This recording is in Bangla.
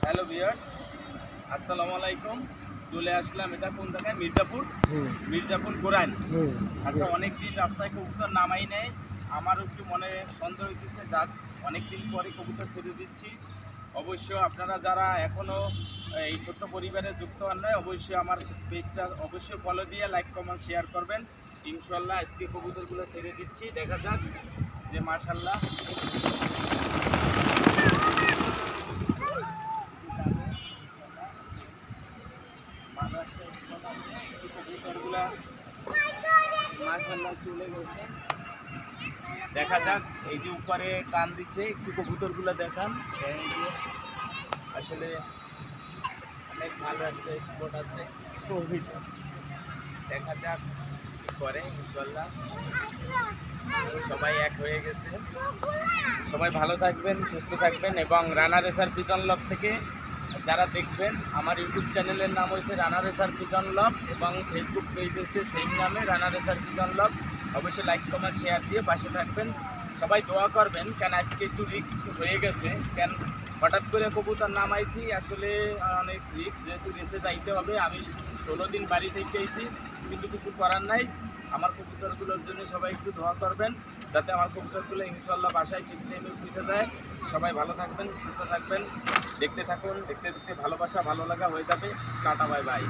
হ্যালো ভিউয়ার্স, আসসালামু আলাইকুম। চলে আসলাম, এটা কোন জায়গায়? মির্জাপুর গোরাইন। আচ্ছা, অনেকদিন রাস্তায় কবুতর নামাই নেই, আমারও একটু মনে সন্দেহ হইতেছে। যাক, অনেকদিন পরে কবুতর ছেড়ে দিচ্ছি। অবশ্য আপনারা যারা এখনও এই ছোট্ট পরিবারে যুক্ত হন নাই, অবশ্যই আমার পেজটা অবশ্যই ফলো দিয়ে লাইক কমেন্ট শেয়ার করবেন। ইনশাল্লাহ আজকে কবুতরগুলো ছেড়ে দিচ্ছি, দেখা যাক যে মাশাল্লাহ কবুতরগুলা মাশাল্লাহ চলে গেছে। দেখা যাক, এই যে উপরে কান দিছে, একটু কবুতরগুলো দেখান। এই যে আসলে অনেক ভালো একটা স্পট আছে, দেখা যাক কি করে। ইনশাল্লাহ সবাই এক হয়ে গেছে। সবাই ভালো থাকবেন, সুস্থ থাকবেন, এবং রানা রেসার পিজন লক থেকে যারা দেখবেন, আমার ইউটিউব চ্যানেলের নাম হয়েছে রানা রেসার পিজন লক, এবং ফেসবুক পেজ হচ্ছে সেই নামে রানা রেসার পিজন লক। অবশ্যই লাইক কমেন্ট শেয়ার দিয়ে পাশে থাকবেন। সবাই দোয়া করবেন, কেন আজকে একটু রিস্ক হয়ে গেছে। কেন হঠাৎ করে কবুতর নামাইছি, আসলে অনেক রিস্ক, যেহেতু রেসে যাইতে হবে। আমি 16 দিন বাড়ি থেকে এসেছি, কিন্তু কিছু করার নাই। আমার কবুতরগুলোর জন্য সবাই একটু দোয়া করবেন, যাতে আমার কবুতরগুলো ইনশাল্লাহ বাসায় ঠিক টাইমে পৌঁছে যায়। সবাই ভালো থাকবেন, সুস্থ থাকবেন, দেখতে থাকুন। দেখতে দেখতে ভালোবাসা ভালো লাগা হয়ে যাবে। Tata, bye bye.